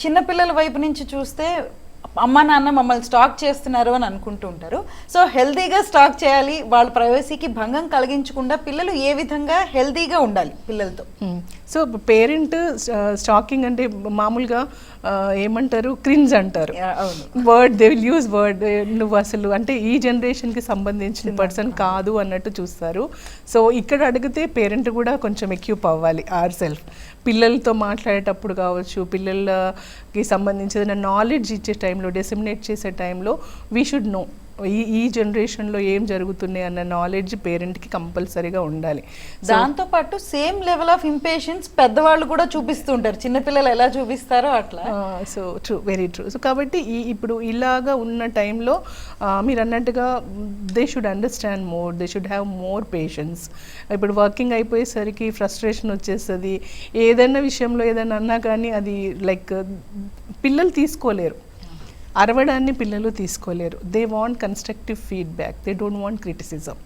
చిన్నపిల్లల వైపు నుంచి చూస్తే అమ్మ నాన్న మమ్మల్ని స్టాక్ చేస్తున్నారు అని అనుకుంటూ ఉంటారు. సో హెల్తీగా స్టాక్ చేయాలి, వాళ్ళ ప్రైవసీకి భంగం కలిగించకుండా పిల్లలు ఏ విధంగా హెల్తీగా ఉండాలి పిల్లలతో. సో పేరెంట్ స్టాకింగ్ అంటే మామూలుగా ఏమంటారు, క్రిన్స్ అంటారు word, they will use word, నువ్వు అసలు అంటే ఈ జనరేషన్కి సంబంధించిన పర్సన్ కాదు అన్నట్టు చూస్తారు. సో ఇక్కడ అడిగితే పేరెంట్ కూడా కొంచెం ఎక్యూప్ అవ్వాలి ఆర్ సెల్ఫ్. పిల్లలతో మాట్లాడేటప్పుడు కావచ్చు, పిల్లలకి సంబంధించిన నాలెడ్జ్ ఇచ్చే టైంలో, డిసెమినేట్ చేసే టైంలో వీ షుడ్ నో ఈ జనరేషన్లో ఏం జరుగుతున్నాయి అన్న నాలెడ్జ్ పేరెంట్కి కంపల్సరీగా ఉండాలి. దాంతోపాటు సేమ్ లెవెల్ ఆఫ్ ఇంపేషెన్స్ పెద్దవాళ్ళు కూడా చూపిస్తూ ఉంటారు, చిన్నపిల్లలు ఎలా చూపిస్తారో అట్లా. So true, very true. So కాబట్టి ఇప్పుడు ఇలాగా ఉన్న టైంలో మీరు అన్నట్టుగా they should understand more, they should have more patience. ఇప్పుడు వర్కింగ్ అయిపోయేసరికి ఫ్రస్ట్రేషన్ వచ్చేస్తుంది, ఏదైనా విషయంలో ఏదైనా అన్నా కానీ అది లైక్ పిల్లలు తీసుకోలేరు, అరవడాన్ని పిల్లలు తీసుకోలేరు. They want constructive feedback, they don't want criticism.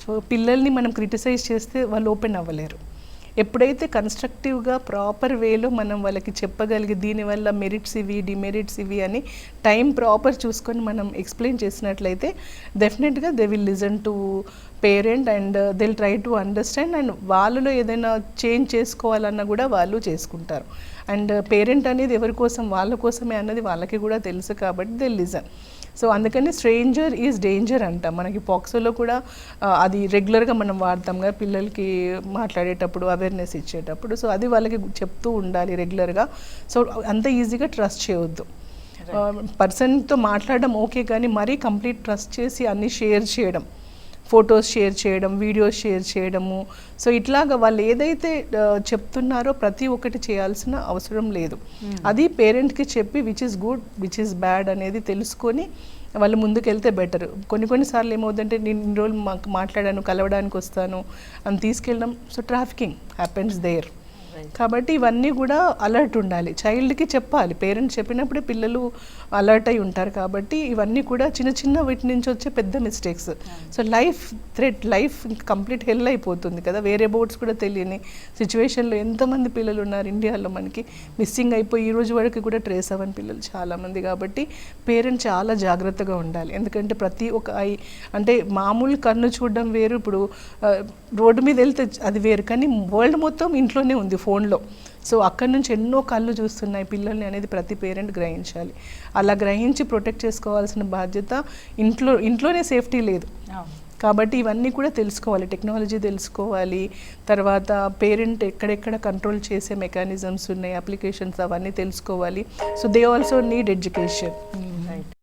So పిల్లల్ని మనం క్రిటిసైజ్ చేస్తే వాళ్ళు ఓపెన్ అవ్వలేరు. ఎప్పుడైతే కన్స్ట్రక్టివ్గా ప్రాపర్ వేలో మనం వాళ్ళకి చెప్పగలిగి దీనివల్ల మెరిట్స్ ఇవి, డిమెరిట్స్ ఇవి అని టైం ప్రాపర్ చూసుకొని మనం ఎక్స్ప్లెయిన్ చేసినట్లయితే డెఫినెట్గా they will listen to parent and they will try to understand. And వాళ్ళలో ఏదైనా చేంజ్ చేసుకోవాలన్నా కూడా వాళ్ళు చేసుకుంటారు. అండ్ పేరెంట్ అనేది ఎవరి కోసం, వాళ్ళ కోసమే అన్నది వాళ్ళకి కూడా తెలుసు కాబట్టి దే లిజన్. సో అందుకని స్ట్రేంజర్ ఈజ్ డేంజర్ అంట. మనకి పాక్సోలో కూడా అది రెగ్యులర్గా మనం వాడతాం కదా పిల్లలకి మాట్లాడేటప్పుడు, అవేర్నెస్ ఇచ్చేటప్పుడు. సో అది వాళ్ళకి చెప్తూ ఉండాలి రెగ్యులర్గా. సో అంత ఈజీగా ట్రస్ట్ చేయవద్దు. పర్సన్తో మాట్లాడడం ఓకే, కానీ మరీ కంప్లీట్ ట్రస్ట్ చేసి అన్నీ షేర్ చేయడం, ఫొటోస్ షేర్ చేయడం, వీడియోస్ షేర్ చేయడము, సో ఇట్లాగా వాళ్ళు ఏదైతే చెప్తున్నారో ప్రతి ఒక్కటి చేయాల్సిన అవసరం లేదు. అది పేరెంట్కి చెప్పి which is good, which is bad అనేది తెలుసుకొని వాళ్ళు ముందుకు వెళ్తే బెటర్. కొన్నిసార్లు ఏమవుతుందంటే నేను ఇన్ని రోజులు మాట్లాడాను, కలవడానికి వస్తాను అని తీసుకెళ్ళడం, సో ట్రాఫికింగ్ హ్యాపెన్స్ దేర్. కాబట్టి ఇవన్నీ కూడా అలర్ట్ ఉండాలి. చైల్డ్కి చెప్పాలి, పేరెంట్స్ చెప్పినప్పుడే పిల్లలు అలర్ట్ అయి ఉంటారు. కాబట్టి ఇవన్నీ కూడా చిన్న చిన్న వీటి నుంచి వచ్చే పెద్ద mistakes. So life threat, life complete hell అయిపోతుంది కదా. వేరే బోర్డ్స్ కూడా తెలియని సిచ్యువేషన్లో ఎంతమంది పిల్లలు ఉన్నారు ఇండియాలో, మనకి మిస్సింగ్ అయిపోయి ఈ రోజు వరకు కూడా ట్రేస్ అవ్వని పిల్లలు చాలామంది. కాబట్టి పేరెంట్ చాలా జాగ్రత్తగా ఉండాలి. ఎందుకంటే ప్రతి ఒక్క అంటే మామూలు కన్ను చూడడం వేరు, ఇప్పుడు రోడ్డు మీద వెళ్తే అది వేరు, కానీ వరల్డ్ మొత్తం ఇంట్లోనే ఉంది ఫోన్లో. సో అక్కడి నుంచి ఎన్నో కళ్ళు చూస్తున్నాయి పిల్లల్ని అనేది ప్రతి పేరెంట్ గ్రహించాలి. అలా గ్రహించి ప్రొటెక్ట్ చేసుకోవాల్సిన బాధ్యత ఇంట్లోనే సేఫ్టీ లేదు కాబట్టి ఇవన్నీ కూడా తెలుసుకోవాలి. టెక్నాలజీ తెలుసుకోవాలి, తర్వాత పేరెంట్ ఎక్కడెక్కడ కంట్రోల్ చేసే మెకానిజమ్స్ ఉన్నాయి, అప్లికేషన్స్ అవన్నీ తెలుసుకోవాలి. So they also need education.